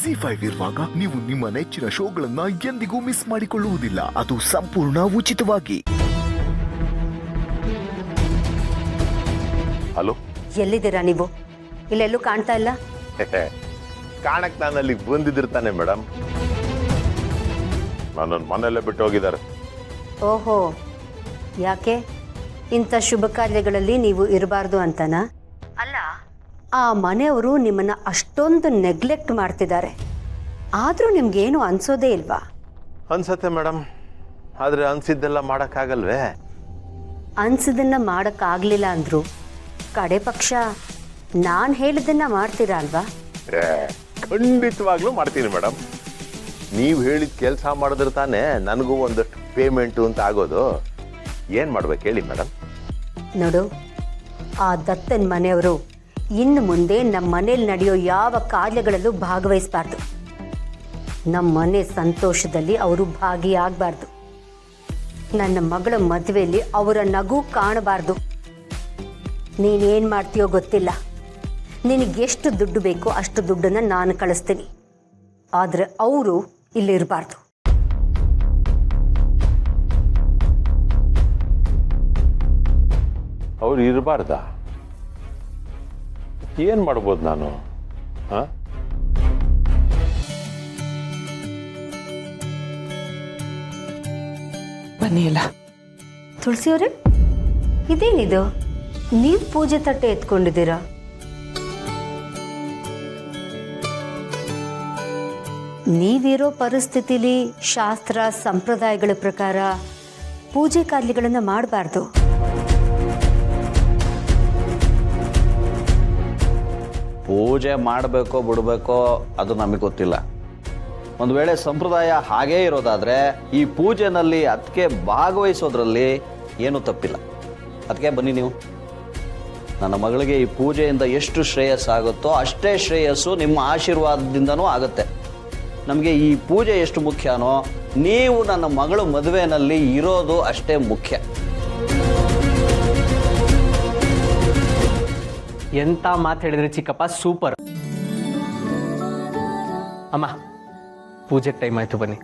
ಜಿ5 ಇರುವಾಗ ನೀವು ನಿಮ್ಮ ನೆಚ್ಚಿನ ಶೋಗಳನ್ನ ಎಂದಿಗೂ ಮಿಸ್ ಮಾಡಿಕೊಳ್ಳುವುದಿಲ್ಲ. ಅದು ಸಂಪೂರ್ಣ ಉಚಿತವಾಗಿ. ಹಲೋ, ಎಲ್ಲಿದ್ದೀರಾ ನೀವು? ಇಲ್ಲೆಲ್ಲೂ ಕಾಣ್ತಾ ಇಲ್ಲ. ಕಾಣಕ್ ನಾನು ಅಲ್ಲಿಗೆ ಬಂದಿದ್ದಿರ್ತಾನೆ ಮೇಡಮ್. ನನ್ನ ಮನೆಯಲ್ಲೇ ಬಿಟ್ಟು ಹೋಗಿದ್ದಾರೆ. ಓಹೋ, ಯಾಕೆ? ಇಂಥ ಶುಭ ಕಾರ್ಯಗಳಲ್ಲಿ ನೀವು ಇರಬಾರ್ದು ಅಂತನಾ? ಅಲ್ಲ, ಆ ಮನೆಯವರು ನಿಮ್ಮನ್ನ ಅಷ್ಟೊಂದು ನೆಗ್ಲೆಕ್ಟ್ ಮಾಡ್ತಿದ್ದಾರೆ. ಆದರೂ ನಿಮ್ಗೇನು ಅನ್ಸೋದೇ ಇಲ್ವಾ? ಅನ್ಸತ್ತೆ ಮೇಡಮ್, ಆದ್ರೆ ಅನ್ಸಿದ್ದೆಲ್ಲ ಮಾಡಕ್ಕಾಗಲ್ವೇ? ಅನ್ಸಿದ್ದನ್ನ ಮಾಡೋಕ್ಕಾಗಲಿಲ್ಲ ಅಂದ್ರು ಕಡೆ ಪಕ್ಷ ನಾನು ಹೇಳಿದ್ದನ್ನ ಮಾಡ್ತೀರಾ ಅಲ್ವಾ? ಖಂಡಿತವಾಗ್ಲೂ ಮಾಡ್ತೀನಿ ಮೇಡಮ್. ನೀವು ಹೇಳಿದ ಕೆಲಸ ಮಾಡಿದ್ರೆ ತಾನೇ ನನಗೂ ಒಂದಷ್ಟು ಪೇಮೆಂಟು ಅಂತ ಆಗೋದು. ಏನು ಮಾಡ್ಬೇಕು ಹೇಳಿ ಮೇಡಮ್? ನೋಡು, ಆ ದತ್ತನ ಮನೆಯವರು ಇನ್ನು ಮುಂದೆ ನಮ್ಮ ಮನೇಲಿ ನಡೆಯೋ ಯಾವ ಕಾರ್ಯಗಳಲ್ಲೂ ಭಾಗವಹಿಸಬಾರ್ದು. ನಮ್ಮ ಮನೆ ಸಂತೋಷದಲ್ಲಿ ಅವರು ಭಾಗಿಯಾಗಬಾರ್ದು. ನನ್ನ ಮಗಳ ಮದುವೆಯಲ್ಲಿ ಅವರ ನಗು ಕಾಣಬಾರ್ದು. ನೀನೇನು ಮಾಡ್ತೀಯೋ ಗೊತ್ತಿಲ್ಲ. ನಿನಗೆಷ್ಟು ದುಡ್ಡು ಬೇಕೋ ಅಷ್ಟು ದುಡ್ಡನ್ನು ನಾನು ಕಳಿಸ್ತೀನಿ. ಆದರೆ ಅವರು ಇಲ್ಲಿರಬಾರ್ದು. ಅವ್ರು ಇರಬಾರ್ದಾ? ಏನು ಮಾಡ್ಬೋದು ನಾನು? ಹಾಂ, ಬನ್ನಿಲ್ಲ. ತುಳಸಿಯವರೇ, ಇದೇನಿದು? ನೀವು ಪೂಜೆ ತಟ್ಟೆ ಎತ್ಕೊಂಡಿದ್ದೀರಾ? ನೀವಿರೋ ಪರಿಸ್ಥಿತಿಲಿ ಶಾಸ್ತ್ರ ಸಂಪ್ರದಾಯಗಳ ಪ್ರಕಾರ ಪೂಜೆ ಕಾರ್ಯಗಳನ್ನು ಮಾಡಬಾರ್ದು. ಪೂಜೆ ಮಾಡಬೇಕೋ ಬಿಡಬೇಕೋ ಅದು ನಮಗೆ ಗೊತ್ತಿಲ್ಲ. ಒಂದು ವೇಳೆ ಸಂಪ್ರದಾಯ ಹಾಗೇ ಇರೋದಾದರೆ ಈ ಪೂಜೆನಲ್ಲಿ ಅದಕ್ಕೆ ಭಾಗವಹಿಸೋದ್ರಲ್ಲಿ ಏನೂ ತಪ್ಪಿಲ್ಲ. ಅದಕ್ಕೆ ಬನ್ನಿ ನೀವು. ನನ್ನ ಮಗಳಿಗೆ ಈ ಪೂಜೆಯಿಂದ ಎಷ್ಟು ಶ್ರೇಯಸ್ಸಾಗುತ್ತೋ ಅಷ್ಟೇ ಶ್ರೇಯಸ್ಸು ನಿಮ್ಮ ಆಶೀರ್ವಾದದಿಂದನೂ ಆಗುತ್ತೆ. ನಮಗೆ ಈ ಪೂಜೆ ಎಷ್ಟು ಮುಖ್ಯನೋ ನೀವು ನನ್ನ ಮಗಳು ಮದುವೆನಲ್ಲಿ ಇರೋದು ಅಷ್ಟೇ ಮುಖ್ಯ. ಎಂತ ಮಾತು ಹೇಳಿದ್ರಿ ಚಿಕ್ಕಪ್ಪ, ಸೂಪರ್. ಅಮ್ಮ, ಪೂಜೆಗೆ ಟೈಮ್ ಆಯ್ತು, ಬನ್ನಿ.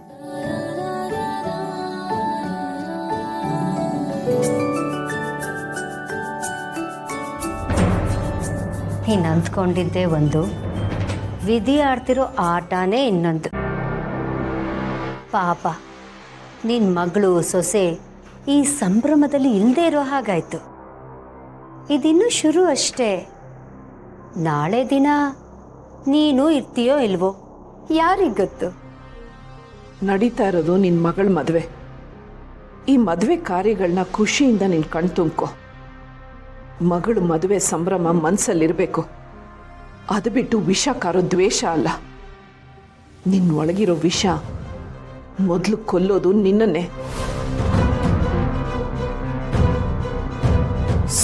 ನೀನು ಅಂದ್ಕೊಂಡಿದ್ದೆ ಒಂದು, ವಿಧಿ ಆಡ್ತಿರೋ ಆಟನೇ ಇನ್ನೊಂದು. ಪಾಪ ನಿನ್ನ ಮಗಳು ಸೊಸೆ ಈ ಸಂಭ್ರಮದಲ್ಲಿ ಇಲ್ಲದೆ ಇರೋ ಹಾಗಾಯ್ತು. ಇದಿನ್ನೂ ಶುರು ಅಷ್ಟೇ. ನಾಳೆ ದಿನ ನೀನು ಇರ್ತೀಯೋ ಇಲ್ವೋ ಯಾರಿಗೆ ಗೊತ್ತು? ನಡೀತಾ ಇರೋದು ನಿನ್ನ ಮಗಳ ಮದುವೆ. ಈ ಮದುವೆ ಕಾರ್ಯಗಳನ್ನ ಖುಷಿಯಿಂದ ನೀನು ಕಣ್ತುಂಬ್ಕೊ. ಮಗಳು ಮದುವೆ ಸಂಭ್ರಮ ಮನಸ್ಸಲ್ಲಿರಬೇಕು. ಅದು ಬಿಟ್ಟು ವಿಷ ಕಾರೋ ದ್ವೇಷ ಅಲ್ಲ. ನಿನ್ನ ಒಳಗಿರೋ ವಿಷ ಮೊದಲು ಕೊಲ್ಲೋದು ನಿನ್ನನ್ನೇ.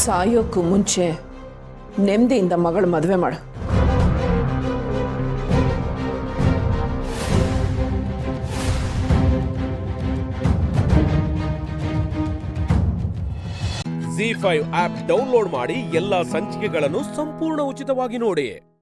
ಸಾಯೋಕ್ಕೂ ಮುಂಚೆ ನೆಮ್ಮದಿಯಿಂದ ಮಗಳ ಮದುವೆ ಮಾಡು. ಜಿ5 ಆಪ್ ಡೌನ್ಲೋಡ್ ಮಾಡಿ ಎಲ್ಲಾ ಸಂಚಿಕೆಗಳನ್ನು ಸಂಪೂರ್ಣ ಉಚಿತವಾಗಿ ನೋಡಿ.